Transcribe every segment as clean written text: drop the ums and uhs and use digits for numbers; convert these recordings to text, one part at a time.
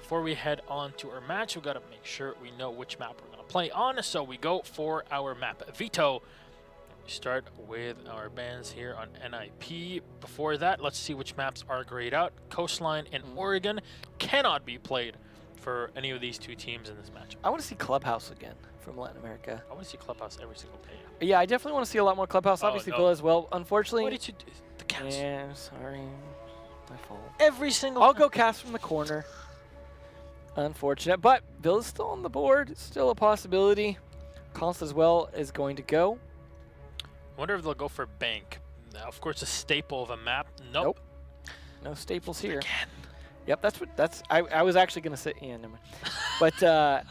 before we head on to our match, we gotta make sure we know which map we're gonna play on. So we go for our map Veto. We start with our bands here on NIP. Before that, let's see which maps are grayed out. Coastline and Oregon cannot be played for any of these two teams in this match. I want to see Clubhouse again from Latin America. I want to see Clubhouse every single day. Yeah, I definitely want to see a lot more Clubhouse. Obviously, Villa as well. Unfortunately, what did you do? The cast. Yeah, sorry, my fault. Every single. I'll go cast from the corner. Unfortunate, but Villa's still on the board. Still a possibility. Const as well is going to go. I wonder if they'll go for bank. Of course, a staple of a map. Nope. No staples here. Again. Yep, that's. I was actually gonna say. Yeah, never mind. But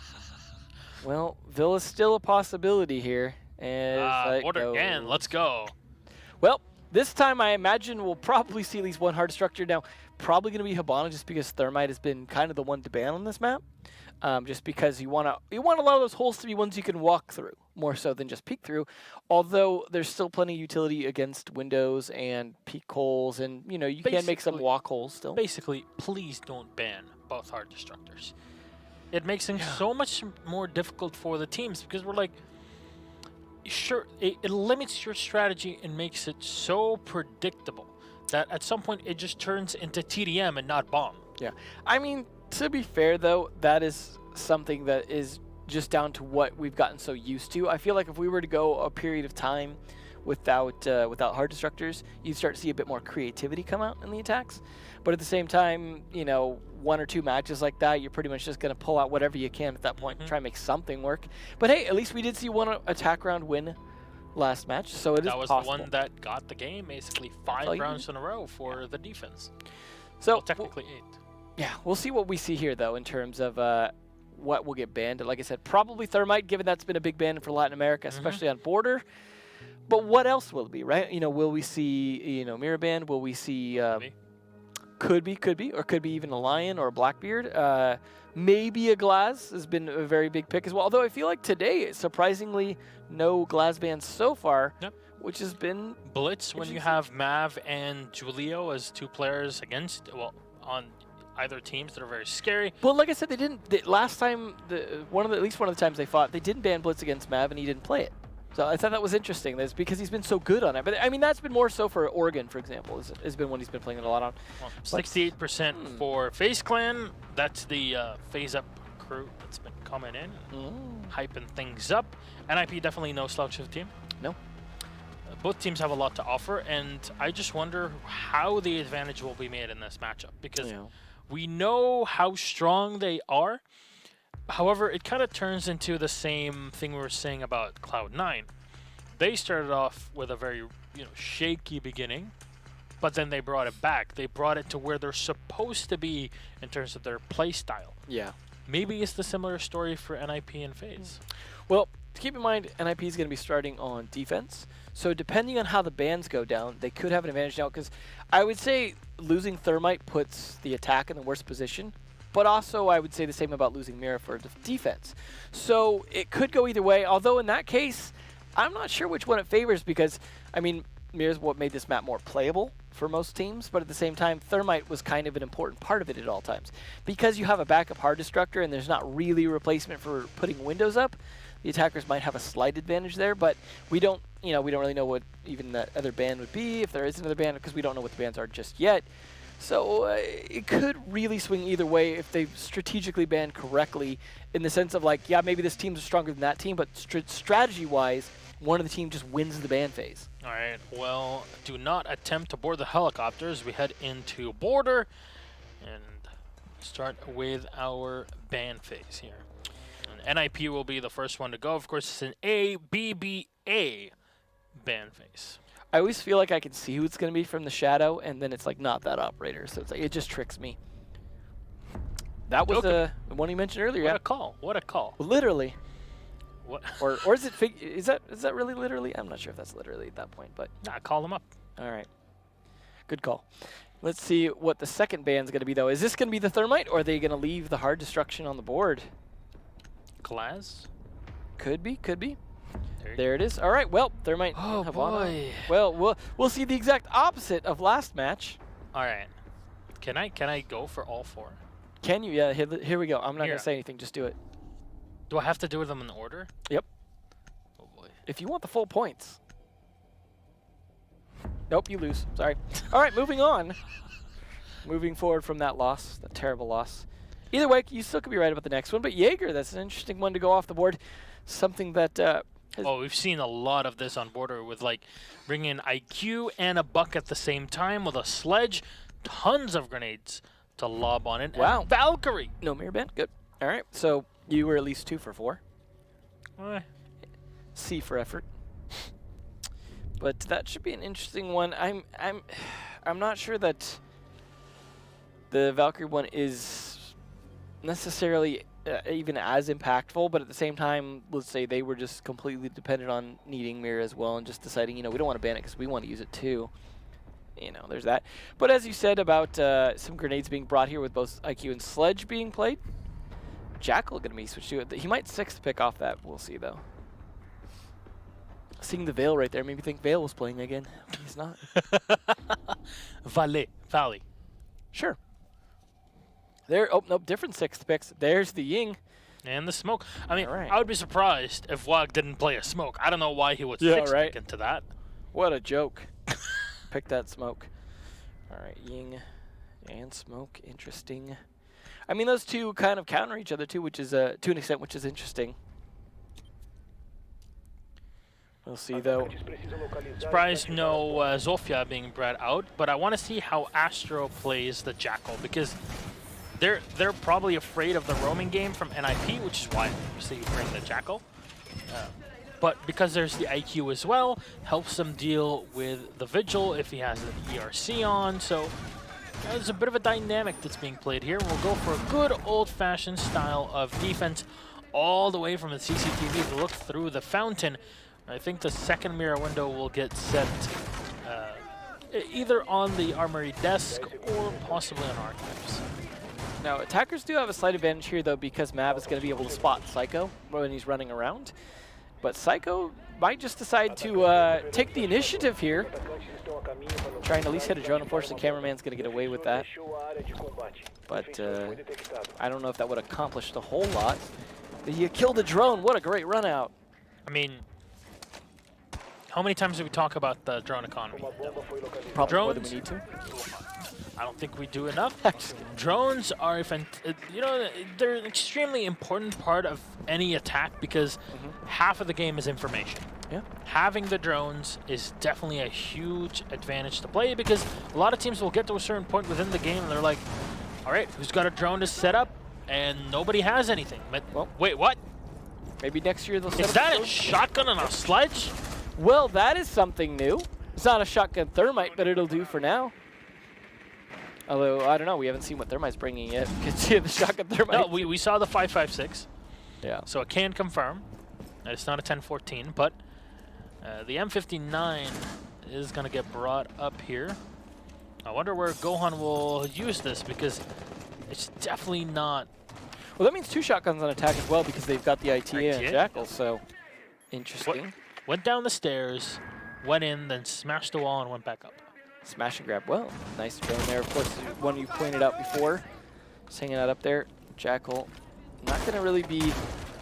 well, Villa's still a possibility here. And order again. Let's go. Well, this time I imagine we'll probably see at least one hard structure. Now, probably going to be Habana just because Thermite has been kind of the one to ban on this map. Just because you want a lot of those holes to be ones you can walk through, more so than just peek through. Although there's still plenty of utility against windows and peek holes, and you can make some walk holes still. Basically, please don't ban both hard destructors. It makes things so much more difficult for the teams because we're like, sure, it limits your strategy and makes it so predictable that at some point it just turns into TDM and not bomb. Yeah, I mean, to be fair though, that is something that is just down to what we've gotten so used to. I feel like if we were to go a period of time without hard destructors, you'd start to see a bit more creativity come out in the attacks. But at the same time, one or two matches like that, you're pretty much just going to pull out whatever you can at that point and try and make something work. But hey, at least we did see one attack round win last match, so it is possible. That was the one that got the game, basically 5 rounds in a row for the defense. So well, technically 8. Yeah, we'll see what we see here, though, in terms of what will get banned. Like I said, probably Thermite, given that's been a big ban for Latin America, especially on border. But what else will it be, right? Will we see, Mirror Ban? Will we see... Could be, or could be even a Lion or a Blackbeard. Maybe a Glaz has been a very big pick as well. Although I feel like today, surprisingly, no Glaz bans so far, which has been... Blitz, when you have Mav and Julio as 2 players against, on either teams that are very scary. Well, like I said, they didn't... last time, at least one of the times they fought, they didn't ban Blitz against Mav and he didn't play it. So I thought that was interesting. That's because he's been so good on it. But I mean, that's been more so for Oregon, for example. Has been one he's been playing it a lot on. Well, 68% for FaZe Clan. That's the FaZe Up crew that's been coming in, hyping things up. NIP definitely no slouch of the team. No. Both teams have a lot to offer, and I just wonder how the advantage will be made in this matchup because we know how strong they are. However, it kind of turns into the same thing we were saying about Cloud9. They started off with a very, shaky beginning, but then they brought it back. They brought it to where they're supposed to be in terms of their play style. Yeah. Maybe it's the similar story for NIP and FaZe. Well, keep in mind, NIP is going to be starting on defense. So depending on how the bans go down, they could have an advantage now because I would say losing Thermite puts the attack in the worst position. But also, I would say the same about losing Mira for defense. So it could go either way, although in that case, I'm not sure which one it favors because, I mean, Mira's what made this map more playable for most teams, but at the same time, Thermite was kind of an important part of it at all times. Because you have a backup hard destructor and there's not really a replacement for putting windows up, the attackers might have a slight advantage there, but we don't really know what even that other ban would be, if there is another ban, because we don't know what the bans are just yet. So it could really swing either way if they strategically ban correctly in the sense of like, yeah, maybe this team's stronger than that team, but strategy-wise, one of the team just wins the ban phase. All right, well, do not attempt to board the helicopters. We head into border and start with our ban phase here. And NIP will be the first one to go. Of course, it's an ABBA ban phase. I always feel like I can see who it's going to be from the shadow, and then it's like not that operator. So it's like it just tricks me. That was the one you mentioned earlier. What a call! What a call! Literally. What? or is it? Is that really literally? I'm not sure if that's literally at that point, but nah, call them up. All right. Good call. Let's see what the second ban's going to be though. Is this going to be the Thermite, or are they going to leave the hard destruction on the board? Glass. Could be. Could be. There it is. All right. Well, Thermite. Oh boy. Well, we'll see the exact opposite of last match. All right. Can I go for all 4? Can you? Yeah, here we go. I'm not going to say anything. Just do it. Do I have to do them in order? Yep. Oh, boy. If you want the full points. Nope, you lose. Sorry. All right, moving on. Moving forward from that loss, that terrible loss. Either way, you still could be right about the next one, but Jaeger, that's an interesting one to go off the board. Something that... we've seen a lot of this on Border with, like, bringing in IQ and a buck at the same time with a sledge, tons of grenades to lob on it. Wow. And Valkyrie. No mirror band. Good. All right, so you were at least 2 for 4. C for effort. But that should be an interesting one. I'm not sure that the Valkyrie one is necessarily even as impactful, but at the same time, let's say they were just completely dependent on needing mirror as well and just deciding, we don't want to ban it because we want to use it too. There's that. But as you said about some grenades being brought here with both IQ and Sledge being played, Jackal going to be switched to it. He might 6th pick off that. We'll see, though. Seeing the Veil right there made me think Veil was playing again. He's not. Valley. Sure. There. Oh, nope. Different 6th picks. There's the Ying. And the smoke. I mean, right. I would be surprised if Wag didn't play a smoke. I don't know why he would 6th pick into that. What a joke. Pick that smoke. All right, Ying and smoke. Interesting. I mean, those two kind of counter each other too, which is to an extent, which is interesting. We'll see, though. Surprised no Zofia being brought out, but I want to see how Astro plays the Jackal, because they're probably afraid of the roaming game from NIP, which is why obviously you bring the Jackal. But because there's the IQ as well, helps them deal with the Vigil if he has an ERC on. So there's a bit of a dynamic that's being played here. We'll go for a good old-fashioned style of defense all the way from the CCTV to look through the fountain. I think the second mirror window will get set either on the armory desk or possibly on archives. Now, attackers do have a slight advantage here, though, because Mav is going to be able to spot Psycho when he's running around. But Psycho might just decide to take the initiative here. Trying to at least hit a drone. Unfortunately, cameraman's going to get away with that. But I don't know if that would accomplish the whole lot. But he killed a drone. What a great run out. I mean, how many times do we talk about the drone economy? Probably drones, more than we need to. I don't think we do enough. Drones are, they're an extremely important part of any attack because half of the game is information. Yeah. Having the drones is definitely a huge advantage to play because a lot of teams will get to a certain point within the game and they're like, all right, who's got a drone to set up? And nobody has anything. But well, wait, what? Maybe next year they'll set Is that a shotgun on a sledge? Well, that is something new. It's not a shotgun thermite, but it'll do for now. Although, I don't know, we haven't seen what Thermite's bringing yet. You can see the shotgun Thermite. No, we saw the 5.56. Yeah. So it can confirm that it's not a 10-14, but the M59 is going to get brought up here. I wonder where Gohan will use this because it's definitely not... Well, that means 2 shotguns on attack as well because they've got the ITA and Jackal, so interesting. Went down the stairs, went in, then smashed the wall and went back up. Smash and grab. Well, nice drone there. Of course, one you pointed out before. Just hanging out up there. Jackal, not going to really be...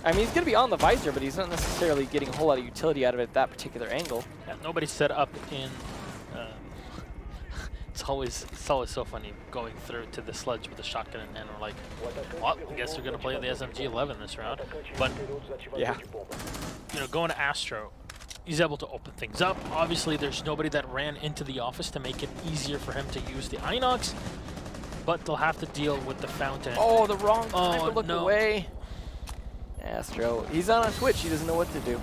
I mean, he's going to be on the visor, but he's not necessarily getting a whole lot of utility out of it at that particular angle. Yeah, nobody's set up in... It's always so funny going through to the sledge with a shotgun and we're like, well, I guess we're going to play the SMG-11 this round. But, yeah, going to Astro, he's able to open things up. Obviously, there's nobody that ran into the office to make it easier for him to use the Inox, but they'll have to deal with the fountain. Oh, the wrong time to look no. away. Astro, he's on a switch. He doesn't know what to do.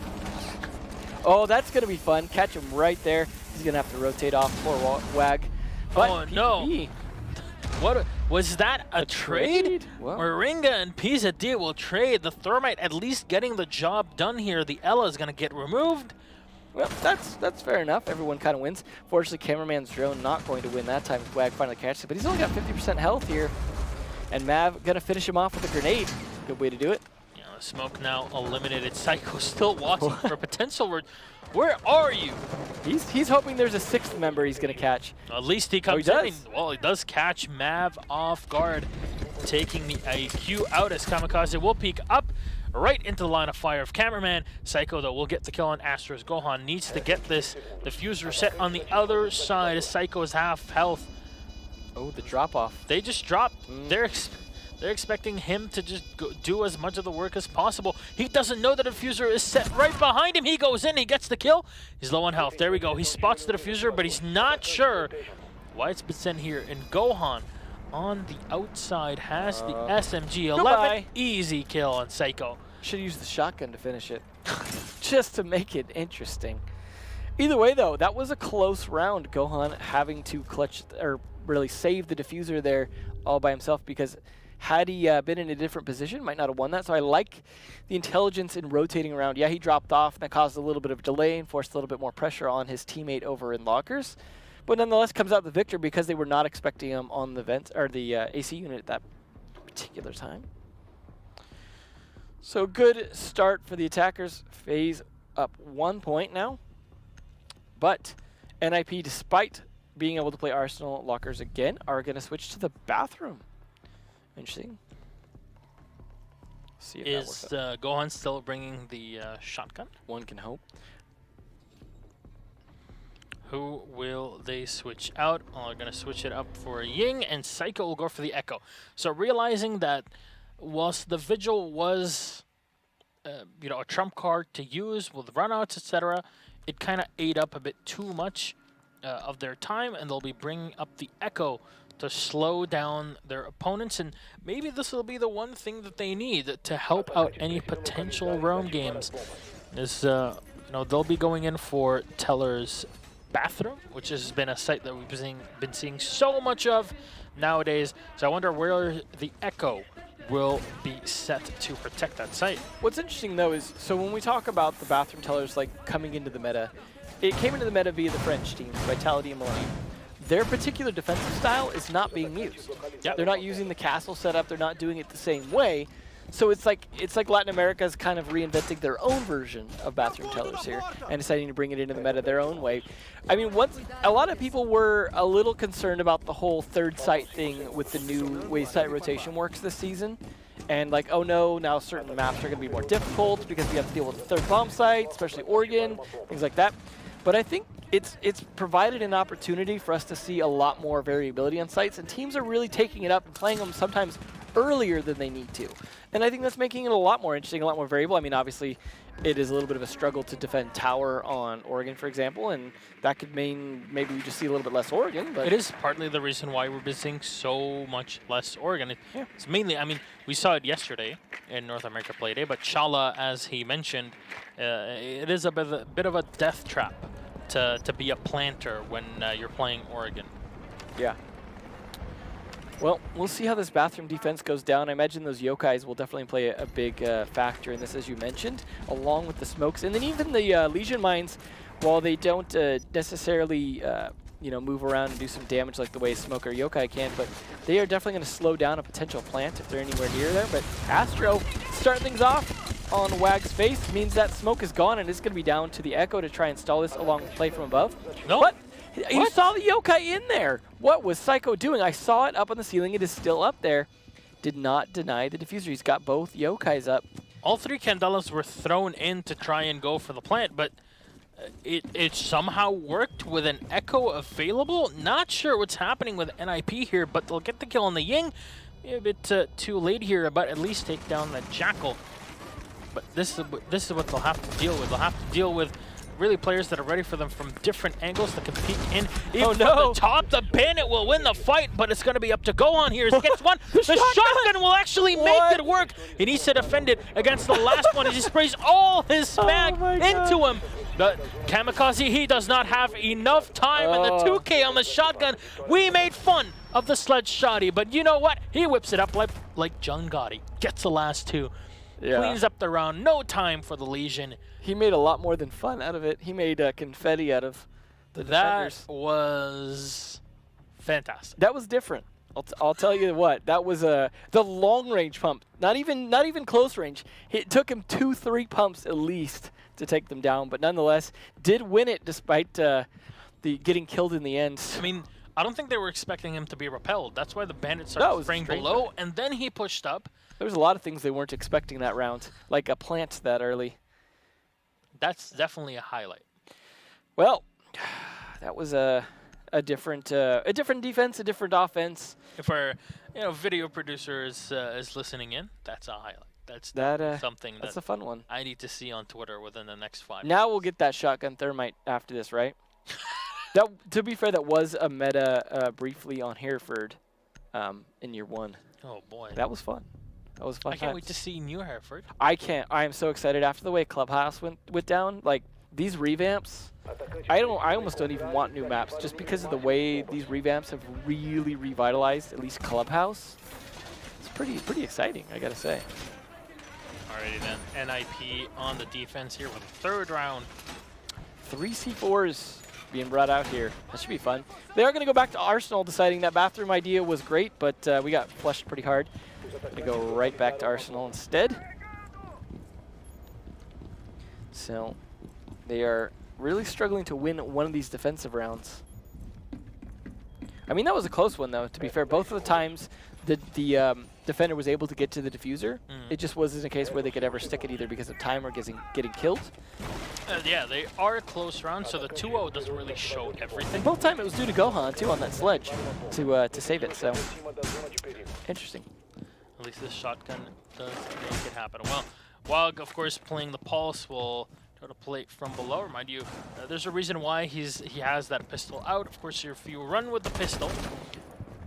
Oh, that's going to be fun. Catch him right there. He's going to have to rotate off. Poor Wag. But oh, no. What was that? A trade? Well, Moringa and Pisa D will trade. The Thermite at least getting the job done here. The Ella is going to get removed. Well, that's fair enough. Everyone kind of wins. Fortunately, cameraman's drone not going to win that time. Wag finally catches it, but he's only got 50% health here. And Mav going to finish him off with a grenade. Good way to do it. Yeah, the smoke now eliminated. Psycho still watching for potential. Where are you? He's hoping there's a 6th member he's going to catch. At least he comes in. Well, he does catch Mav off guard. taking the IQ out as Kamikaze will peek up right into the line of fire of Cameraman. Psycho, though, will get the kill on Astros. Gohan needs to get this diffuser set on the other side as Psycho's half health. Oh, the drop-off. They just dropped. They're expecting him to just do as much of the work as possible. He doesn't know the diffuser is set right behind him. He goes in, he gets the kill. He's low on health. There we go. He spots the diffuser, but he's not sure why it's been sent here. And Gohan on the outside has the SMG. 11. Goodbye. Easy kill on Psycho. Should use the shotgun to finish it. Just to make it interesting. Either way, though, that was a close round. Gohan having to clutch, or really save the diffuser there all by himself, because had he been in a different position, might not have won that. So I like the intelligence in rotating around. Yeah, he dropped off, and that caused a little bit of delay and forced a little bit more pressure on his teammate over in lockers. But nonetheless, comes out the victor because they were not expecting him on the vent or the AC unit at that particular time. So good start for the attackers. FaZe up 1 point now. But NIP, despite being able to play Arsenal lockers again, are going to switch to the bathroom. Interesting. See if that works out. Gohan still bringing the shotgun? One can hope. Who will they switch out? Oh, they're going to switch it up for Ying, and Psycho will go for the Echo. So realizing that whilst the Vigil was a trump card to use with runouts, etc., it kind of ate up a bit too much of their time, and they'll be bringing up the Echo to slow down their opponents, and maybe this will be the one thing that they need to help out any potential roam games. Is they'll be going in for Teller's bathroom, which has been a site that we've been seeing so much of nowadays. So I wonder where the Echo will be set to protect that site. What's interesting though is, so when we talk about the bathroom tellers like coming into the meta, it came into the meta via the French teams, Vitality and Millennium. Their particular defensive style is not being used. Yep. They're not using the castle setup. They're not doing it the same way. So it's like Latin America's kind of reinventing their own version of bathroom tellers here and deciding to bring it into the meta their own way. I mean, a lot of people were a little concerned about the whole third site thing with the new way site rotation works this season. And like, oh no, now certain maps are going to be more difficult because we have to deal with the third bomb site, especially Oregon, things like that. But I think it's provided an opportunity for us to see a lot more variability on sites, and teams are really taking it up and playing them sometimes earlier than they need to. And I think that's making it a lot more interesting, a lot more variable. I mean, obviously, it is a little bit of a struggle to defend tower on Oregon, for example, and that could mean maybe we just see a little bit less Oregon. But it is partly the reason why we're seeing so much less Oregon. It's mainly, I mean, we saw it yesterday in North America Play Day, but Chala, as he mentioned, it is a bit of a death trap to be a planter when you're playing Oregon. Yeah. Well, we'll see how this bathroom defense goes down. I imagine those yokais will definitely play a big factor in this, as you mentioned, along with the smokes. And then even the Legion mines, while they don't necessarily move around and do some damage like the way Smoke or Yokai can, but they are definitely going to slow down a potential plant if they're anywhere near there. But Astro starting things off on Wag's face means that Smoke is gone, and it's going to be down to the Echo to try and stall this along with play from above. No. What? You saw the Yokai in there. What was Psycho doing? I saw it up on the ceiling. It is still up there. Did not deny the diffuser. He's got both Yokais up. All three Candelas were thrown in to try and go for the plant, but it somehow worked with an Echo available. Not sure what's happening with NIP here, but they'll get the kill on the Ying. Maybe a bit too late here, but at least take down the Jackal. But this is what they'll have to deal with. They'll have to deal with really players that are ready for them from different angles that can peek in. Even from the top, the Bandit will win the fight, but it's going to be up to Gohan here. He gets one. The shotgun will actually make it work. He needs to defend it against the last one as he sprays all his mag into him. But Kamikaze, he does not have enough time, and the 2K on the shotgun. We made fun of the sledge shotty, but you know what? He whips it up like John Gotti. Gets the last two. Yeah. Cleans up the round. No time for the Legion. He made a lot more than fun out of it. He made confetti out of the defenders. That was fantastic. That was different. I'll tell you what. That was the long range pump. Not even close range. It took him 2-3 pumps at least to take them down, but nonetheless did win it despite the getting killed in the end. I mean, I don't think they were expecting him to be repelled. That's why the Bandit started spraying below, and then he pushed up. There was a lot of things they weren't expecting that round, like a plant that early. That's definitely a highlight. Well, that was a different defense, a different offense. If our video producer is listening in, that's a highlight. That's something that's a fun one. I need to see on Twitter within the next 5 Now we'll get that shotgun thermite after this, right? To be fair, that was a meta briefly on Hereford in year 1. Oh boy, that was fun. That was fun. I can't wait to see New Hereford. I can't. I am so excited after the way Clubhouse went down. Like these revamps, I almost don't even want new maps just because of the way these revamps have really revitalized at least Clubhouse. It's pretty exciting, I gotta say. Alrighty then, NIP on the defense here with the 3rd round. 3 C4s being brought out here. That should be fun. They are going to go back to Arsenal, deciding that bathroom idea was great, but we got flushed pretty hard. Going to go right back to Arsenal instead. So they are really struggling to win one of these defensive rounds. I mean, that was a close one, though, to be fair. Both of the times the defender was able to get to the diffuser, it just wasn't a case where they could ever stick it either because of time or getting killed. Yeah, they are a close round, so the 2-0 doesn't really show everything. And both time it was due to Gohan, too, on that sledge to save it, so interesting. At least this shotgun does make it happen. Well, while, of course, playing the Pulse will try to play from below. Remind you, there's a reason why he has that pistol out. Of course, if you run with the pistol,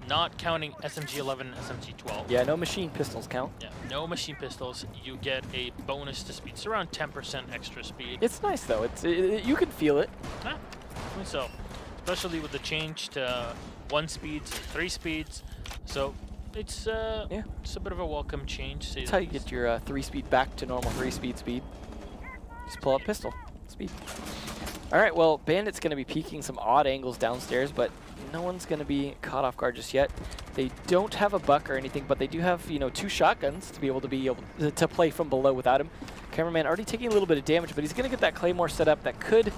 not counting SMG-11 and SMG-12. Yeah, no machine pistols count. Yeah, no machine pistols. You get a bonus to speed. It's around 10% extra speed. It's nice, though. You can feel it. Yeah, I think so. Especially with the change to 1 speeds and 3 speeds. So it's it's a bit of a welcome change. That's how you get your 3-speed back to normal 3-speed speed. Just pull out pistol speed. All right, well, Bandit's going to be peeking some odd angles downstairs, but no one's going to be caught off guard just yet. They don't have a buck or anything, but they do have 2 shotguns to be able to play from below without him. Cameraman already taking a little bit of damage, but he's going to get that Claymore set up that could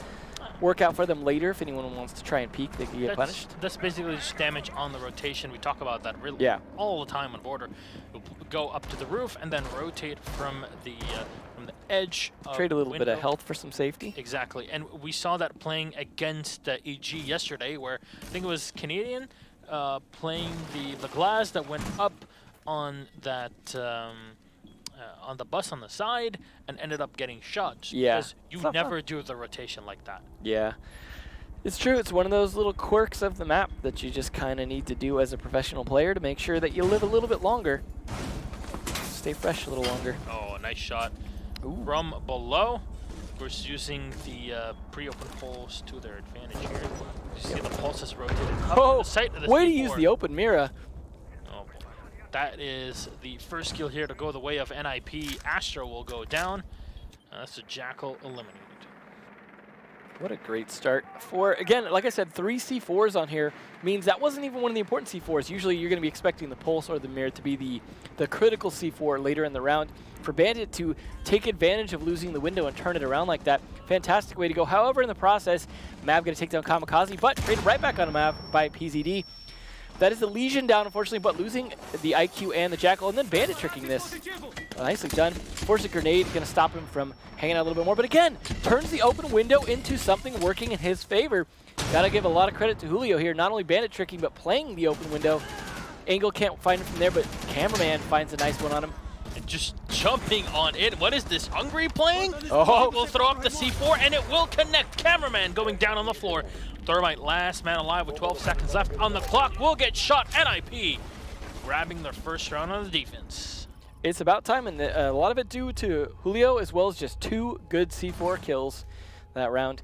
work out for them later. If anyone wants to try and peek, they can get punished. That's basically just damage on the rotation. We talk about that really all the time on Border. We'll go up to the roof and then rotate from the edge. Trade a little bit of health for some safety. Exactly, and we saw that playing against EG yesterday, where I think it was Canadian playing the glass that went up on that on the bus on the side and ended up getting shot. Yeah, because you never do the rotation like that. Yeah, it's true. It's one of those little quirks of the map that you just kind of need to do as a professional player to make sure that you live a little bit longer, stay fresh a little longer. Oh, a nice shot. Ooh. From below. Of course, using the pre-open pulse to their advantage here. You see the pulses rotated up the site of the way C4. to use the open mirror. Oh, that is the first kill here to go the way of NIP. Astro will go down. That's a Jackal eliminated. What a great start. Again, like I said, 3 C4s on here means that wasn't even one of the important C4s. Usually you're going to be expecting the Pulse or the Mirror to be the critical C4 later in the round. For Bandit to take advantage of losing the window and turn it around like that, fantastic way to go. However, in the process, Mav going to take down Kamikaze, but traded right back on Mav by PZD. That is the Legion down, unfortunately, but losing the IQ and the Jackal, and then Bandit tricking this. Nicely done. Force a grenade, going to stop him from hanging out a little bit more, but again, turns the open window into something working in his favor. Got to give a lot of credit to Julio here, not only Bandit tricking, but playing the open window. Angle can't find him from there, but Cameraman finds a nice one on him. And just jumping on it. What is this, Hungry playing? Oh, we'll throw up the C4, and it will connect. Cameraman going down on the floor. Thermite, last man alive with 12 seconds left on the clock, will get shot. NIP grabbing their first round on the defense. It's about time, and a lot of it due to Julio, as well as just 2 good C4 kills that round.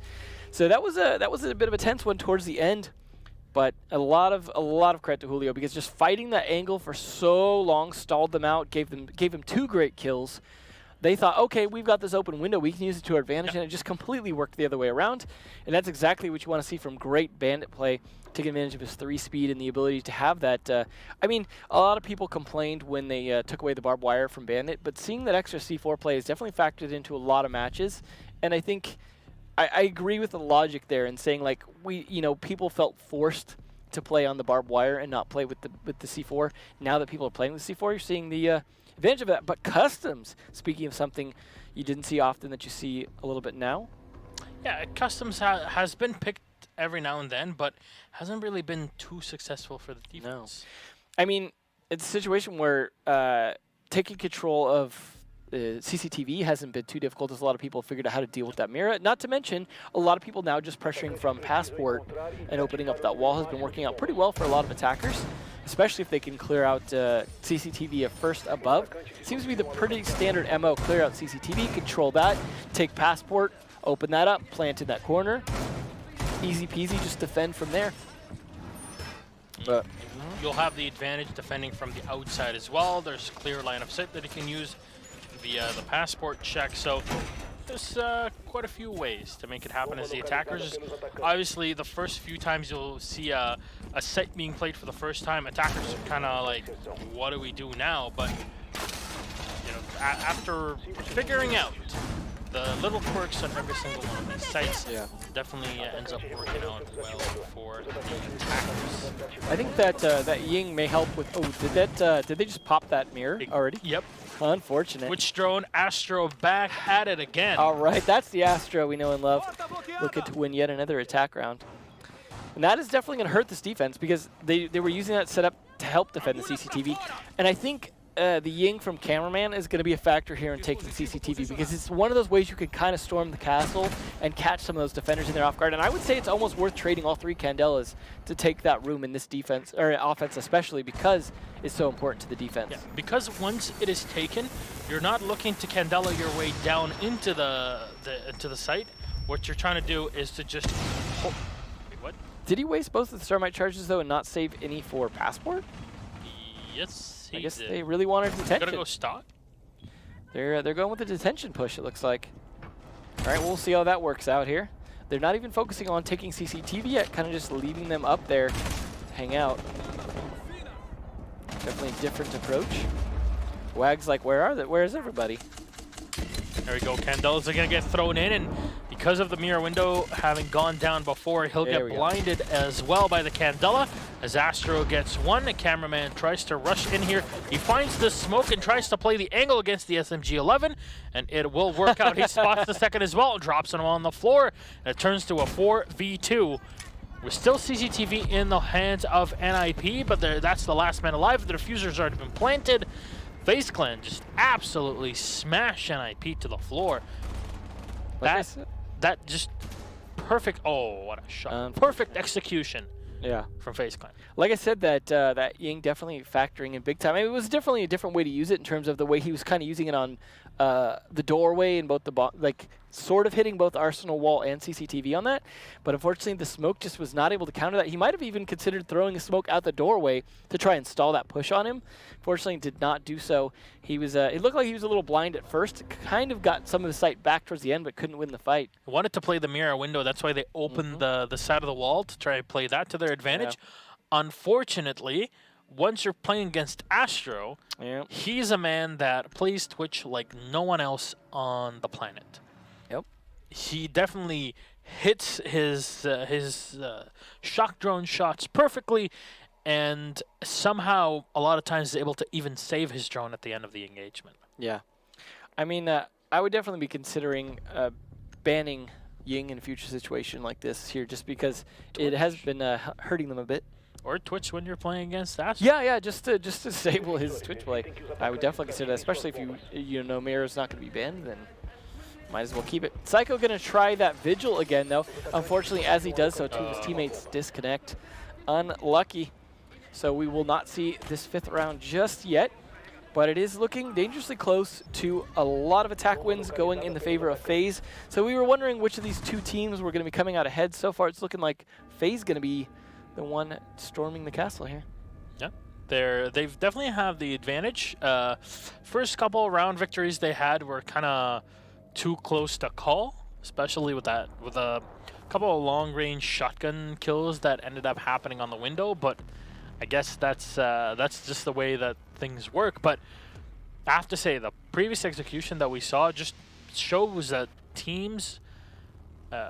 So that was a bit of a tense one towards the end, but a lot of credit to Julio, because just fighting that angle for so long stalled them out, gave him 2 great kills. They thought, okay, we've got this open window, we can use it to our advantage, and it just completely worked the other way around. And that's exactly what you want to see from great Bandit play, taking advantage of his 3 speed and the ability to have that. I mean, a lot of people complained when they took away the barbed wire from Bandit, but seeing that extra C4 play is definitely factored into a lot of matches. And I think I agree with the logic there in saying, like, people felt forced to play on the barbed wire and not play with the C4. Now that people are playing with C4, you're seeing the advantage of that. But customs, speaking of something you didn't see often that you see a little bit now. Yeah, customs has been picked every now and then, but hasn't really been too successful for the defense. No. I mean, it's a situation where taking control of CCTV hasn't been too difficult, as a lot of people figured out how to deal with that mirror. Not to mention, a lot of people now just pressuring from Passport and opening up that wall has been working out pretty well for a lot of attackers, especially if they can clear out CCTV at first above. Seems to be the pretty standard MO, clear out CCTV, control that, take Passport, open that up, plant in that corner. Easy peasy, just defend from there. But you'll have the advantage defending from the outside as well. There's clear line of sight that you can use via the Passport check. So there's quite a few ways to make it happen as the attackers. Obviously, the first few times you'll see a site being played for the first time, attackers are kind of like, what do we do now? But you know, after figuring out the little quirks on every single one of these sites, definitely ends up working out well for the attackers. I think that that Ying may help with. Oh, did they just pop that mirror already? Yep. Unfortunate. Which drone? Astro back at it again. All right, that's the Astro we know and love. Looking to win yet another attack round. And that is definitely going to hurt this defense because they were using that setup to help defend the CCTV. And I think the Ying from Cameraman is going to be a factor here in taking CCTV because it's one of those ways you can kind of storm the castle and catch some of those defenders in their off guard. And I would say it's almost worth trading all 3 Candelas to take that room in this defense, or offense especially, because it's so important to the defense. Yeah, because once it is taken, you're not looking to Candela your way down into the site. What you're trying to do is to just... Wait, what? Did he waste both of the Starmite charges, though, and not save any for Passport? Yes, I guess they really wanted detention. Gotta go stock. They're going with the detention push, it looks like. All right, we'll see how that works out here. They're not even focusing on taking CCTV yet, kind of just leaving them up there to hang out. Definitely a different approach. Wag's like, where's everybody? There we go. Candela's are going to get thrown in, and because of the mirror window having gone down before, he'll get blinded as well by the Candela. As Astro gets one, the Cameraman tries to rush in here. He finds the smoke and tries to play the angle against the SMG-11, and it will work out. He spots the second as well, drops him on the floor, and it turns to a 4v2. With still CCTV in the hands of NIP, but that's the last man alive. The diffuser's already been planted. FaZe Clan just absolutely smash NIP to the floor. That just perfect. Oh, what a shot! Perfect execution. Yeah, from FaZe Clan. Like I said, that Ying definitely factoring in big time. I mean, it was definitely a different way to use it in terms of the way he was kind of using it on the doorway and both like sort of hitting both Arsenal wall and CCTV on that. But unfortunately, the smoke just was not able to counter that. He might have even considered throwing a smoke out the doorway to try and stall that push on him. Fortunately, did not do so. He was. It looked like he was a little blind at first. Kind of got some of the sight back towards the end, but couldn't win the fight. Wanted to play the mirror window. That's why they opened the side of the wall to try to play that to their advantage. Yeah. Unfortunately, once you're playing against Astro, he's a man that plays Twitch like no one else on the planet. Yep. He definitely hits his shock drone shots perfectly, and somehow a lot of times is able to even save his drone at the end of the engagement. Yeah. I mean, I would definitely be considering banning Ying in a future situation like this here, just because it has been hurting them a bit. Or Twitch when you're playing against Astro. Yeah, just to disable his Twitch play. I would definitely consider that, especially if you know Mirror's not going to be banned, then might as well keep it. Psycho going to try that Vigil again, though. Unfortunately, as he does so, 2 of his teammates disconnect. Unlucky. So we will not see this 5th round just yet, but it is looking dangerously close to a lot of attack wins going in the favor of FaZe. So we were wondering which of these 2 teams were going to be coming out ahead. So far, it's looking like FaZe going to be the one storming the castle here. Yeah, they've definitely have the advantage. First couple round victories they had were kind of too close to call, especially with a couple of long range shotgun kills that ended up happening on the window. But I guess that's just the way that things work. But I have to say, the previous execution that we saw just shows that teams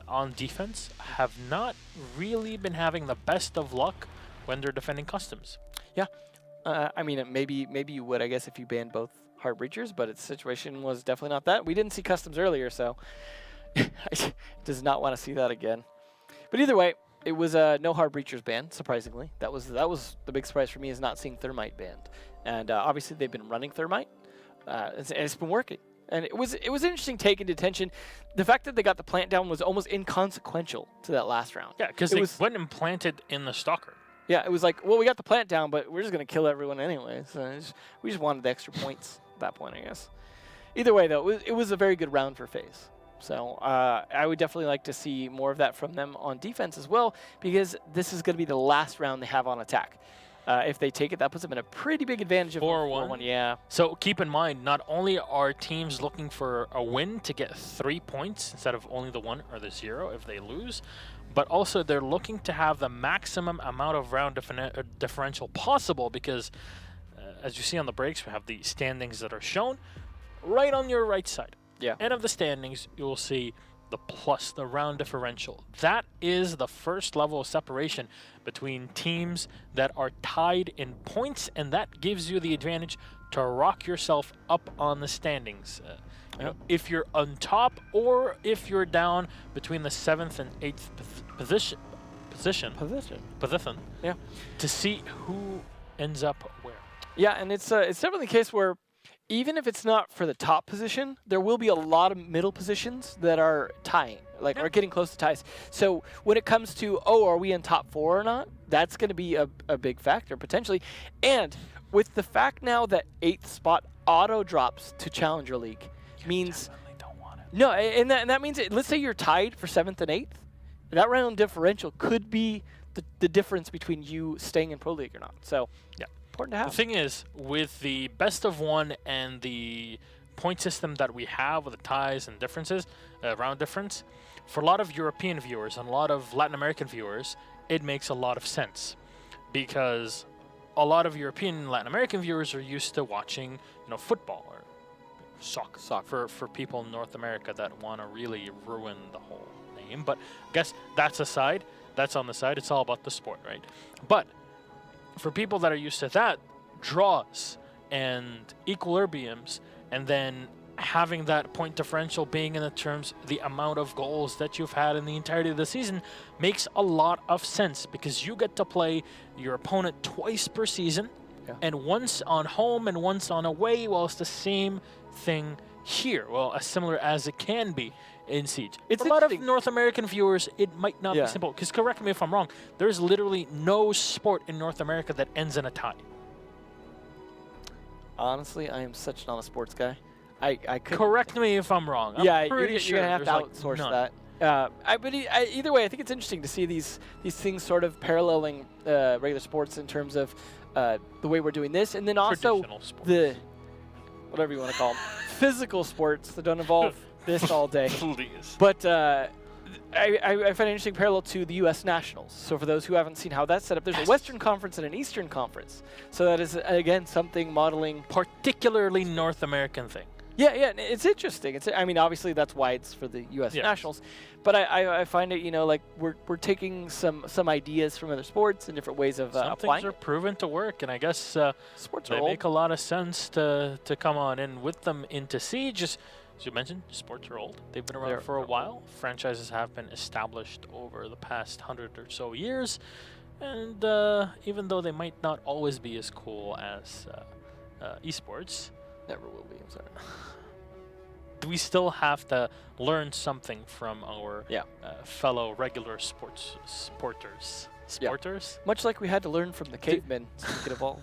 on defense have not really been having the best of luck when they're defending customs. Yeah. I mean, maybe you would, I guess, if you banned both hard breachers, but its situation was definitely not that. We didn't see customs earlier, so I does not want to see that again. But either way, it was no hard breachers banned, surprisingly. That was the big surprise for me, is not seeing Thermite banned. And obviously they've been running Thermite, and it's been working. And it was an interesting take into attention. The fact that they got the plant down was almost inconsequential to that last round. Yeah, because they went and planted in the Stalker. Yeah, it was like, well, we got the plant down, but we're just going to kill everyone anyway. So we just wanted the extra points at that point, I guess. Either way, though, it was a very good round for FaZe. So I would definitely like to see more of that from them on defense as well, because this is going to be the last round they have on attack. If they take it, that puts them in a pretty big advantage of 4-1. Yeah. So keep in mind, not only are teams looking for a win to get 3 points instead of only the 1 or the 0 if they lose, but also they're looking to have the maximum amount of round differential possible, because as you see on the breaks, we have the standings that are shown right on your right side. Yeah. End of the standings, you will see the round differential. That is the first level of separation between teams that are tied in points, and that gives you the advantage to rock yourself up on the standings. You know, if you're on top or if you're down between the 7th and 8th position. Yeah. To see who ends up where. Yeah, and it's definitely the case where even if it's not for the top position, there will be a lot of middle positions that are tying, like are getting close to ties. So when it comes to, are we in top 4 or not, that's going to be a big factor potentially. And with the fact now that 8th spot auto drops to Challenger League, means don't want it. No, and that means let's say you're tied for 7th and 8th, that round differential could be the difference between you staying in Pro League or not. So yeah, important to have. The thing is, with the best of 1 and the point system that we have with the ties and differences, round difference, for a lot of European viewers and a lot of Latin American viewers, it makes a lot of sense, because a lot of European and Latin American viewers are used to watching, football or soccer. For people in North America that want to really ruin the whole name. But I guess that's aside. That's on the side. It's all about the sport, right? But for people that are used to that, draws and equilibriums, and then having that point differential being in the amount of goals that you've had in the entirety of the season makes a lot of sense, because you get to play your opponent twice per season, and once on home and once on away. Well, it's the same thing here. Well, as similar as it can be in Siege. It's For a lot of North American viewers, it might not be simple, because correct me if I'm wrong, there's literally no sport in North America that ends in a tie. Honestly, I am such not a sports guy. I could correct me if I'm wrong. I'm pretty sure you're gonna have to outsource that. But either way, I think it's interesting to see these things sort of paralleling regular sports in terms of the way we're doing this, and then also the whatever you want to call them, physical sports that don't involve this all day. Please. But I find an interesting parallel to the U.S. Nationals. So for those who haven't seen how that's set up, there's a Western Conference and an Eastern Conference. So that is, again, something modeling particularly North American thing. Yeah, it's interesting. I mean, obviously that's why it's for the U.S. Nationals, but I find it, like we're taking some ideas from other sports and different ways of some applying. Things are proven to work, and I guess sports they make a lot of sense to come on in with them into Siege. As you mentioned, sports are old. They've been around for a while. Franchises have been established over the past 100 or so years, and even though they might not always be as cool as esports. Never will be, I'm sorry. We still have to learn something from our fellow regular sporters. Sporters? Yeah. Much like we had to learn from the cavemen so we could evolve.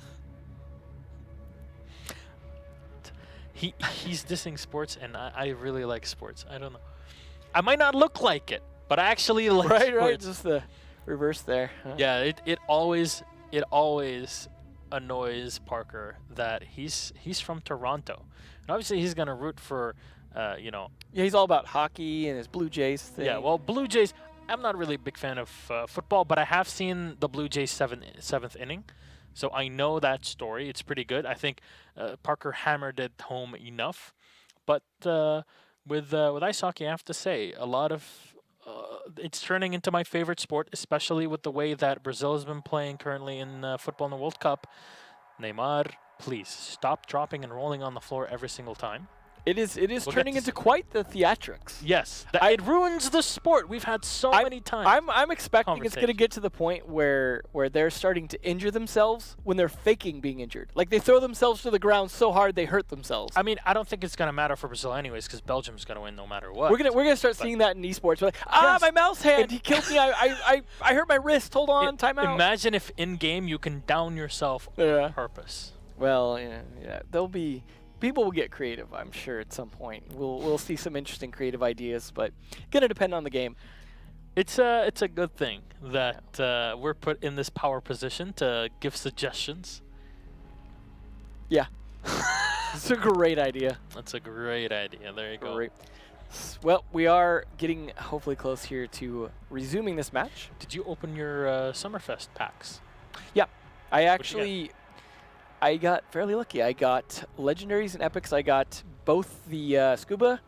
He's dissing sports, and I really like sports. I don't know. I might not look like it, but I actually like sports. Right, just the reverse there. Huh? Yeah, it always annoys Parker that he's from Toronto, and obviously he's gonna root for Yeah, he's all about hockey and his Blue Jays thing. Yeah, well, Blue Jays. I'm not really a big fan of football, but I have seen the Blue Jays seventh inning, so I know that story. It's pretty good. I think Parker hammered it home enough, but with ice hockey, I have to say a lot of it's turning into my favorite sport, especially with the way that Brazil has been playing currently in football in the World Cup. Neymar, please stop dropping and rolling on the floor every single time. It is turning into quite the theatrics. Yes, it ruins the sport. We've had so many times. I'm expecting it's going to get to the point where they're starting to injure themselves when they're faking being injured. Like they throw themselves to the ground so hard they hurt themselves. I mean, I don't think it's going to matter for Brazil anyways because Belgium's going to win no matter what. We're gonna start seeing that in esports. We're like, yes, my mouse hand, he killed me. I hurt my wrist. Hold on, timeout. Imagine if in game you can down yourself on purpose. Well, yeah, there'll be. People will get creative, I'm sure, at some point. We'll see some interesting creative ideas, but gonna depend on the game. It's a good thing that we're put in this power position to give suggestions. Yeah, it's a great idea. That's a great idea. There you go. Well, we are getting hopefully close here to resuming this match. Did you open your Summerfest packs? Yeah, I actually. I got fairly lucky. I got legendaries and epics. I got both the scuba,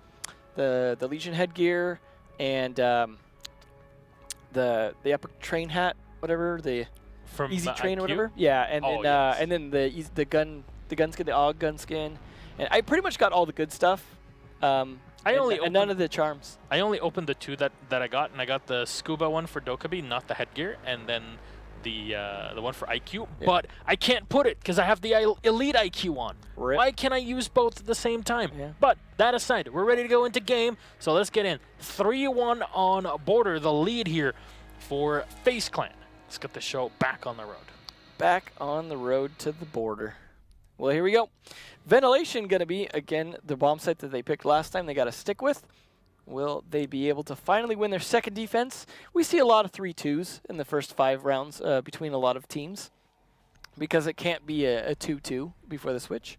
the Legion headgear, and the epic train hat, whatever, the from easy train IQ? or whatever. Yeah, and then yes. And then the gun skin, the AUG gun skin, and I pretty much got all the good stuff. And none of the charms. I only opened the 2 that I got, and I got the scuba one for Dokkaebi, not the headgear, and then the one for IQ, but I can't put it because I have the elite IQ on. Rip. Why can't I use both at the same time? Yeah. But that aside, we're ready to go into game, so let's get in. 3-1 on Border, the lead here for FaZe Clan. Let's get the show back on the road. Back on the road to the border. Well, here we go. Ventilation going to be, again, the bomb site that they picked last time they got to stick with. Will they be able to finally win their second defense? We see a lot of 3-2s in the first 5 rounds between a lot of teams because it can't be a 2-2 before the switch.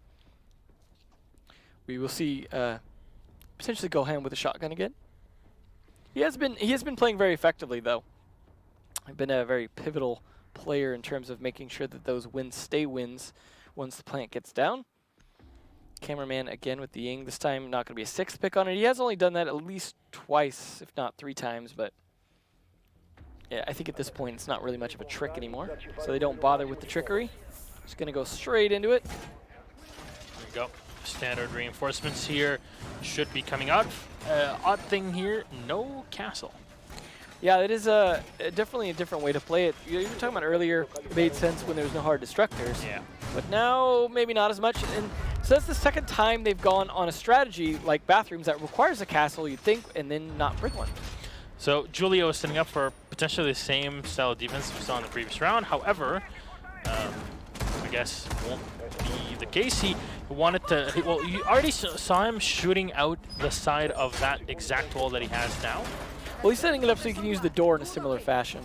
We will see potentially Gohan with a shotgun again. He has been playing very effectively though. He's been a very pivotal player in terms of making sure that those wins stay wins once the plant gets down. Cameraman again with the Ying. This time not going to be a 6th pick on it. He has only done that at least twice, if not 3 times, but yeah, I think at this point it's not really much of a trick anymore. So they don't bother with the trickery. Just going to go straight into it. There you go. Standard reinforcements here should be coming out. Odd thing here, no castle. Yeah, it is definitely a different way to play it. You were talking about earlier, it made sense when there was no hard destructors. Yeah. But now, maybe not as much. And so that's the second time they've gone on a strategy like bathrooms that requires a castle, you'd think, and then not bring one. So Julio is setting up for potentially the same style of defense we saw in the previous round. However, I guess won't be the case. He wanted to, well, you already saw him shooting out the side of that exact wall that he has now. Well, he's setting it up so he can use the door in a similar fashion.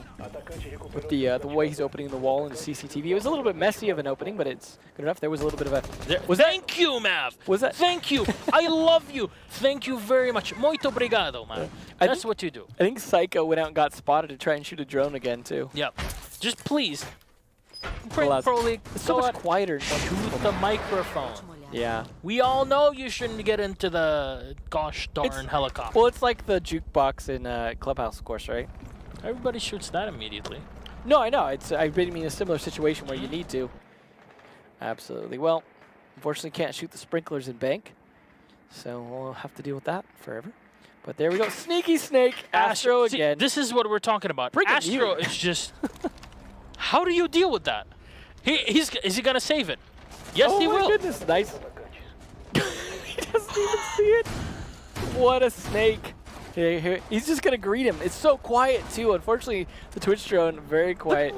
With the way he's opening the wall in the CCTV. It was a little bit messy of an opening, but it's good enough. There was a little bit of a... Thank you, Mav! Was that... Thank you! I love you! Thank you very much. Muito obrigado, man. That's what you do. I think Psycho went out and got spotted to try and shoot a drone again, too. Yep. Just please. It's so much quieter. Shoot the microphone. Yeah. We all know you shouldn't get into the gosh darn helicopter. Well, it's like the jukebox in Clubhouse, of course, right? Everybody shoots that immediately. No, I know. I really mean a similar situation where you need to. Absolutely. Well, unfortunately can't shoot the sprinklers in bank. So we'll have to deal with that forever. But there we go. Sneaky Snake. Astro again. See, this is what we're talking about. Freaking Astro is just... How do you deal with that? Is he going to save it? Yes, he will. Oh my goodness, nice. He doesn't even see it. What a snake. Here. He's just going to greet him. It's so quiet, too. Unfortunately, the Twitch drone, very quiet.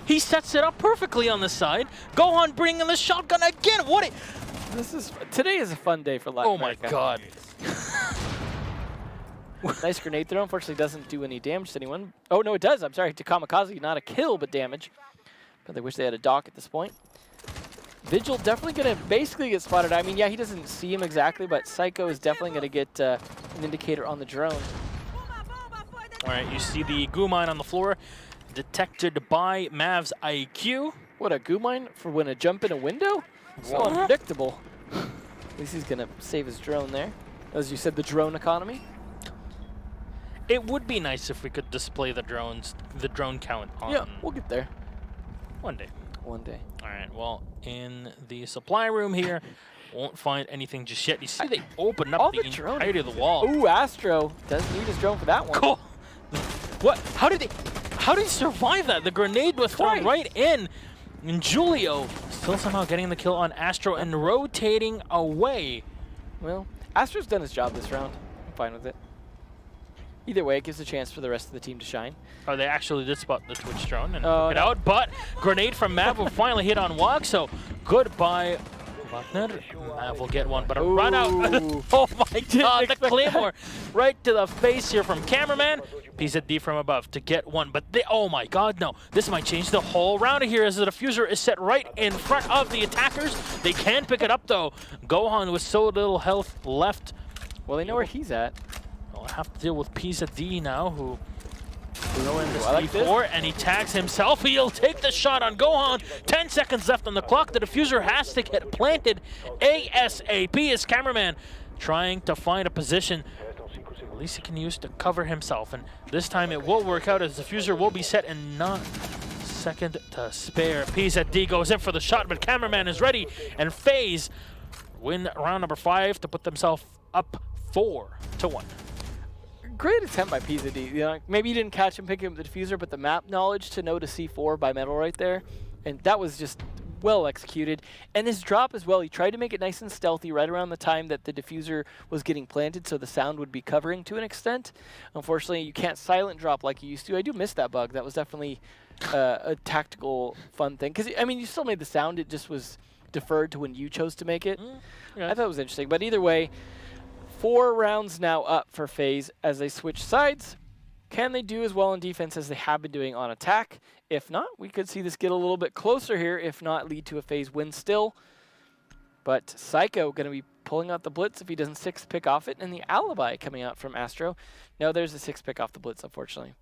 He sets it up perfectly on the side. Gohan bringing the shotgun again. Today is a fun day for Latin America. Oh, my God. Nice grenade throw. Unfortunately, doesn't do any damage to anyone. Oh, no, it does. I'm sorry. To Kamikaze, not a kill, but damage. But they wish they had a dock at this point. Vigil definitely going to basically get spotted. I mean, yeah, he doesn't see him exactly, but Psycho is definitely going to get an indicator on the drone. All right, you see the goo mine on the floor, detected by Mav's IQ. What, a goo mine for when a jump in a window? So unpredictable. At least he's going to save his drone there. As you said, the drone economy. It would be nice if we could display the drone count on. Yeah, we'll get there. One day. One day. All right, well, in the supply room here, won't find anything just yet. You see they opened up the entirety of the wall. Ooh, Astro doesn't need his drone for that one. Cool. What? How did he survive that? The grenade was thrown right in. And Julio still somehow getting the kill on Astro and rotating away. Well, Astro's done his job this round. I'm fine with it. Either way, it gives a chance for the rest of the team to shine. Oh, they actually did spot the Twitch drone and took it out, but grenade from Mav will finally hit on Wog, so goodbye, Wagner. Mav will get one, but a run out. Oh my god, the Claymore right to the face here from cameraman. PZD from above to get one, but oh my god, no. This might change the whole round here as the diffuser is set right in front of the attackers. They can pick it up though. Gohan with so little health left. Well, they know where he's at. I'll have to deal with PZD now, who throw in this D4, and he tags himself. He'll take the shot on Gohan. 10 seconds left on the clock. The diffuser has to get planted ASAP as cameraman trying to find a position at least he can use to cover himself. And this time it will work out as the diffuser will be set and not second to spare. PZD goes in for the shot, but cameraman is ready, and FaZe win round number 5 to put themselves up 4-1. Great attempt by PZD. You know, maybe you didn't catch him picking up the diffuser, but the map knowledge to know to C4 by metal right there, and that was just well executed. And his drop as well, he tried to make it nice and stealthy right around the time that the diffuser was getting planted, so the sound would be covering to an extent. Unfortunately, you can't silent drop like you used to. I do miss that bug. That was definitely a tactical fun thing. Because, I mean, you still made the sound, it just was deferred to when you chose to make it. I thought it was interesting. But either way, 4 rounds now up for FaZe as they switch sides. Can they do as well in defense as they have been doing on attack? If not, we could see this get a little bit closer here. If not, lead to a FaZe win still. But Psycho going to be pulling out the blitz if he doesn't 6-pick off it. And the alibi coming out from Astro. No, there's a 6-pick off the blitz, unfortunately.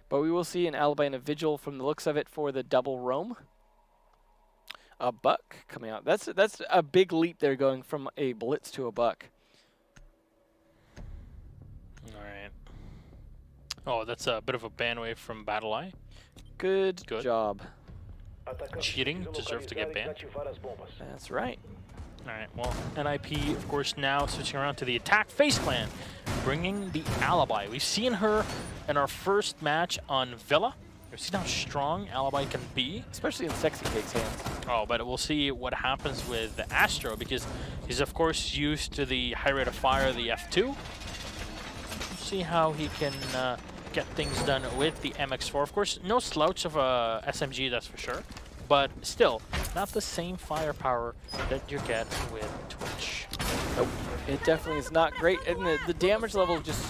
But we will see an alibi and a vigil from the looks of it for the double roam. A buck coming out. That's a big leap there, going from a blitz to a buck. All right. Oh, that's a bit of a ban wave from Battle Eye. Good job. Cheating, deserve to get banned. That's right. All right, well, NIP, of course, now switching around to the attack FaZe clan, bringing the alibi. We've seen her in our first match on Villa. We've seen how strong alibi can be. Especially in Sexy Cake's hands. Oh, but we'll see what happens with the Astro, because he's, of course, used to the high rate of fire, the F2. We'll see how he can get things done with the MX4. Of course, no slouch of a SMG, that's for sure. But still, not the same firepower that you get with Twitch. Nope. It definitely is not great, and the damage level just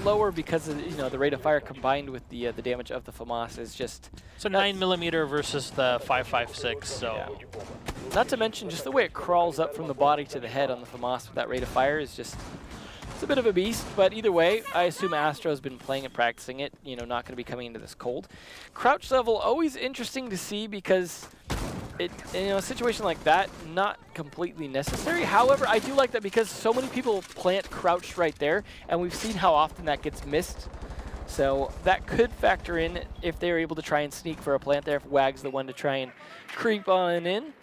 lower because of, the rate of fire combined with the damage of the FAMAS is just. So 9mm versus the 5.56. So. Yeah. Not to mention just the way it crawls up from the body to the head on the FAMAS with that rate of fire is just. It's a bit of a beast, but either way, I assume Astro's been playing and practicing it, not going to be coming into this cold. Crouch level, always interesting to see because in a situation like that, not completely necessary. However, I do like that because so many people plant crouched right there, and we've seen how often that gets missed. So that could factor in if they're able to try and sneak for a plant there, if Wag's the one to try and creep on in.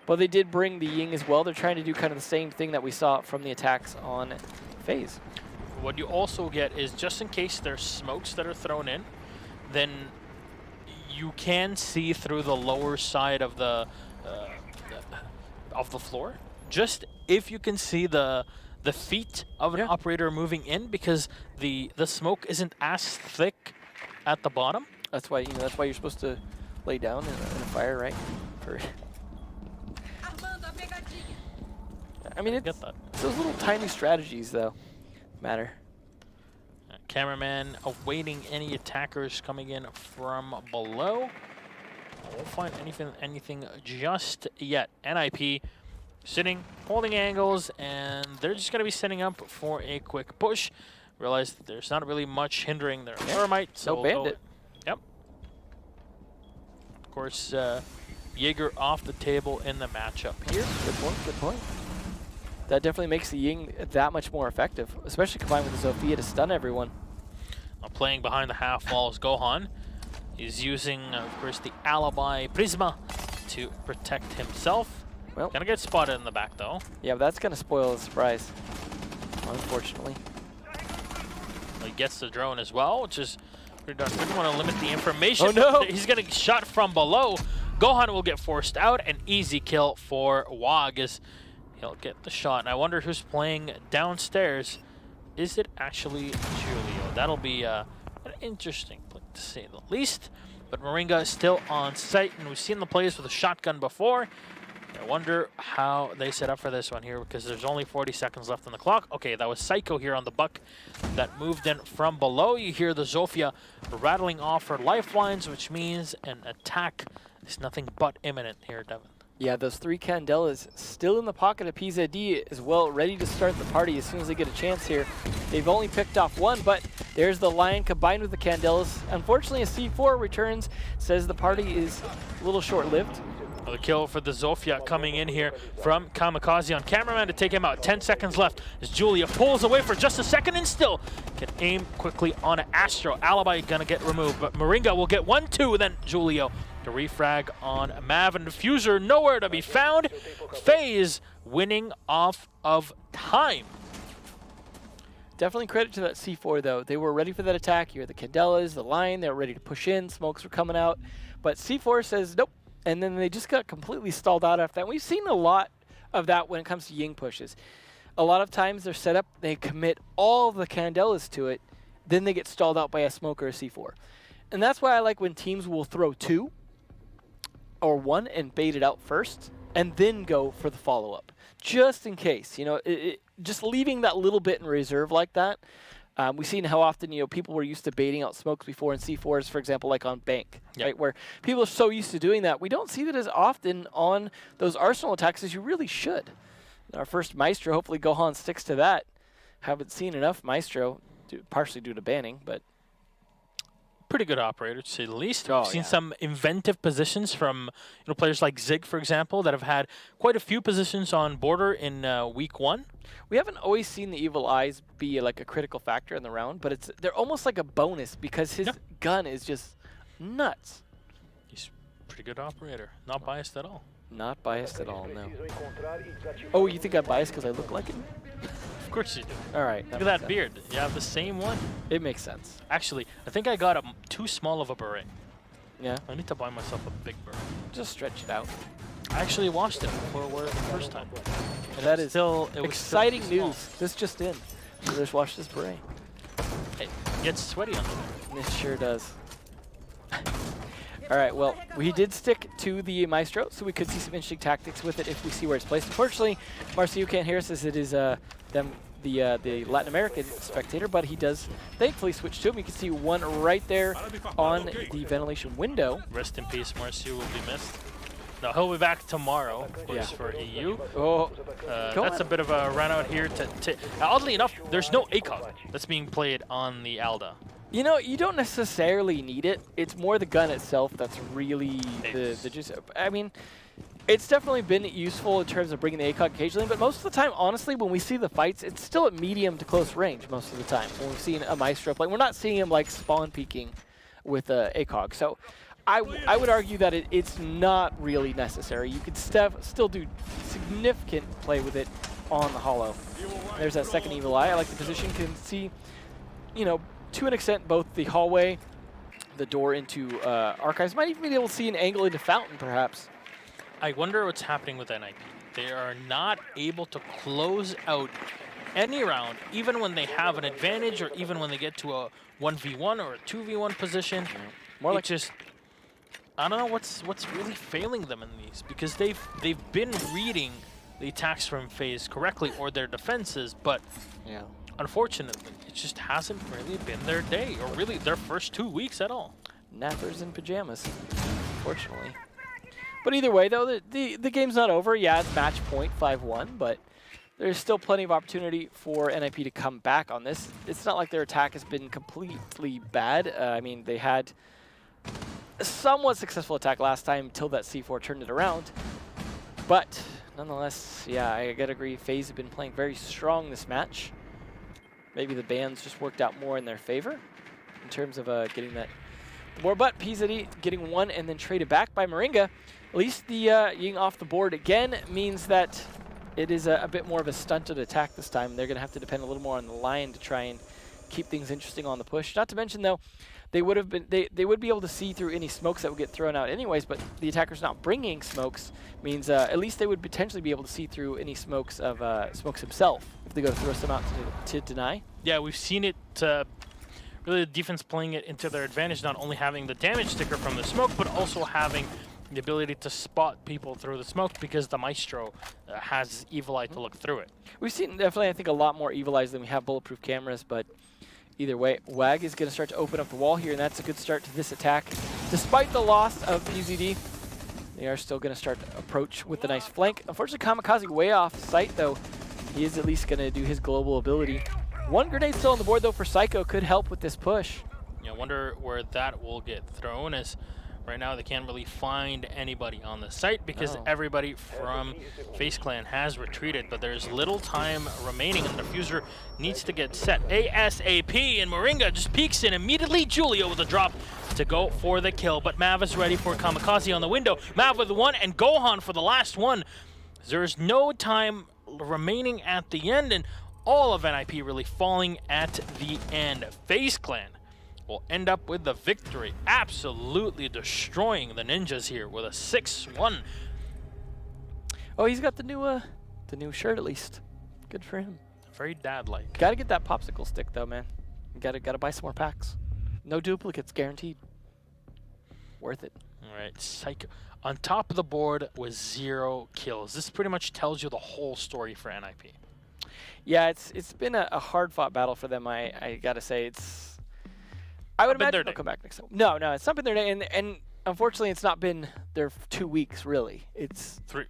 But they did bring the Ying as well. They're trying to do kind of the same thing that we saw from the attacks on FaZe. What you also get is, just in case there's smokes that are thrown in, then you can see through the lower side of the floor. Just if you can see the feet of an operator moving in, because the smoke isn't as thick at the bottom. That's why that's why you're supposed to lay down in a fire, right? I mean, it's those little tiny strategies, though, matter. Cameraman awaiting any attackers coming in from below. Won't find anything just yet. NIP sitting, holding angles, and they're just going to be setting up for a quick push. Realize that there's not really much hindering their Thermite. So no bandit. Yep. Of course, Jaeger off the table in the matchup here. Good point, good point. That definitely makes the Ying that much more effective, especially combined with the Zofia to stun everyone. Playing behind the half wall is Gohan. He's using, of course, the alibi Prisma to protect himself. Well, gonna get spotted in the back though. Yeah, but that's gonna spoil the surprise, unfortunately. He gets the drone as well, which is pretty darn good. Want to limit the information. Oh no! He's getting shot from below. Gohan will get forced out. An easy kill for Wog as he'll get the shot. And I wonder who's playing downstairs. Is it actually Julio? That'll be an interesting play to say the least. But Moringa is still on site, and we've seen the plays with a shotgun before. I wonder how they set up for this one here because there's only 40 seconds left on the clock. Okay, that was Psycho here on the buck that moved in from below. You hear the Zofia rattling off her lifelines, which means an attack is nothing but imminent here, Devin. Yeah, those 3 Candelas still in the pocket of PZD as well, ready to start the party as soon as they get a chance here. They've only picked off 1, but there's the Lion combined with the Candelas. Unfortunately, a C4 returns, says the party is a little short-lived. The kill for the Zofia coming in here from Kamikaze on cameraman to take him out. 10 seconds left as Julia pulls away for just a second and still can aim quickly on Astro. Alibi gonna get removed, but Moringa will get 1-2, then Julio to refrag on Mav and Diffuser nowhere to be found. FaZe winning off of time. Definitely credit to that C4 though. They were ready for that attack. You hear the Candelas, the Lion, they were ready to push in, smokes were coming out. But C4 says nope. And then they just got completely stalled out after that. We've seen a lot of that when it comes to Ying pushes. A lot of times they're set up, they commit all the Candelas to it, then they get stalled out by a smoke or a C4. And that's why I like when teams will throw 2 or 1 and bait it out first, and then go for the follow-up. Just in case, you know, just leaving that little bit in reserve like that. We've seen how often, you know, people were used to baiting out smokes before in C4s, for example, like on Bank, right? Where people are so used to doing that. We don't see that as often on those Arsenal attacks as you really should. Our first Maestro, hopefully Gohan sticks to that. Haven't seen enough Maestro, partially due to banning, but pretty good operator to say the least. We've seen some inventive positions from players like Zig, for example, that have had quite a few positions on border in week 1. We haven't always seen the Evil Eyes be like a critical factor in the round, but they're almost like a bonus because his gun is just nuts. He's a pretty good operator. Not biased at all. Not biased at all, no. Oh, you think I'm biased because I look like him? Of course you do. All right. Look at that beard. You have the same one. It makes sense. Actually, I think I got too small of a beret. Yeah? I need to buy myself a big beret. Just stretch it out. I actually washed it before wear it the first time. And that is still exciting still news. This just in. So just wash this beret. It gets sweaty on there. It sure does. All right, well, we did stick to the Maestro, so we could see some interesting tactics with it if we see where it's placed. Unfortunately, Marcio can't hear us as it is the Latin American spectator, but he does thankfully switch to him. You can see one right there on the ventilation window. Rest in peace, Marcio will be missed. No, he'll be back tomorrow, of course, for EU. Oh, that's a bit of a run out here. Oddly enough, there's no ACOG that's being played on the Alda. You know, you don't necessarily need it. It's more the gun itself that's really the juice. I mean, it's definitely been useful in terms of bringing the ACOG occasionally, but most of the time, honestly, when we see the fights, it's still at medium to close range most of the time. When we've seen a Maestro play, we're not seeing him like spawn peeking with ACOG. So I would argue that it's not really necessary. You could still do significant play with it on the Hollow. There's that second Evil Eye. I like the position. Can see, you know, to an extent, both the hallway, the door into Archives. Might even be able to see an angle into Fountain, perhaps. I wonder what's happening with NIP. They are not able to close out any round, even when they have an advantage or even when they get to a 1v1 or a 2v1 position. More like just, I don't know what's really failing them in these, because they've been reading the attacks from FaZe correctly or their defenses, but unfortunately, it just hasn't really been their day, or really their first 2 weeks at all. Nappers in pajamas, unfortunately. But either way, though, the game's not over. Yeah, it's match point, 5-1, but there's still plenty of opportunity for NIP to come back on this. It's not like their attack has been completely bad. I mean, they had a somewhat successful attack last time until that C4 turned it around. But nonetheless, yeah, I gotta agree, FaZe have been playing very strong this match. Maybe the bans just worked out more in their favor. in terms of getting that board. But PZD getting one and then traded back by Moringa. At least the Ying off the board again means that it is a bit more of a stunted attack this time. They're going to have to depend a little more on the Lion to try and keep things interesting on the push. Not to mention, though, they would have been they would be able to see through any smokes that would get thrown out anyways, but the attacker's not bringing smokes means at least they would potentially be able to see through any smokes of Smokes himself if they go to throw some out to deny. Yeah, we've seen it really the defense playing it into their advantage, not only having the damage sticker from the smoke, but also having the ability to spot people through the smoke because the Maestro has Evil Eye to look through it. We've seen definitely, I think, a lot more Evil Eyes than we have bulletproof cameras, but either way, WAG is going to start to open up the wall here, and that's a good start to this attack. Despite the loss of PZD, they are still going to start to approach with a nice flank. Unfortunately, Kamikaze way off site, though. He is at least going to do his global ability. One grenade still on the board, though, for Psycho. Could help with this push. Yeah, I wonder where that will get thrown, as right now they can't really find anybody on the site because everybody from FaZe Clan has retreated, but there's little time remaining and the diffuser needs to get set ASAP, and Moringa just peeks in immediately. Julio with a drop to go for the kill, but Mav is ready for Kamikaze on the window. Mav with one and Gohan for the last one. There's no time remaining at the end, and all of NIP really falling at the end. FaZe Clan will end up with the victory, absolutely destroying the Ninjas here with a 6-1. Oh, he's got the new shirt at least. Good for him. Very dad-like. Got to get that popsicle stick though, man. Got to buy some more packs. No duplicates guaranteed. Worth it. All right, Psycho on top of the board with 0 kills. This pretty much tells you the whole story for NIP. Yeah, it's been a hard-fought battle for them. I gotta say, I would imagine they'll come back next time. No, it's not been their day, and unfortunately, it's not been their 2 weeks really. It's 3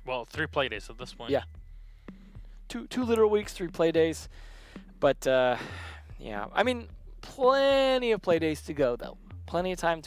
play days at this point. Yeah, two literal weeks, 3 play days. But yeah, I mean, plenty of play days to go though. Plenty of time to make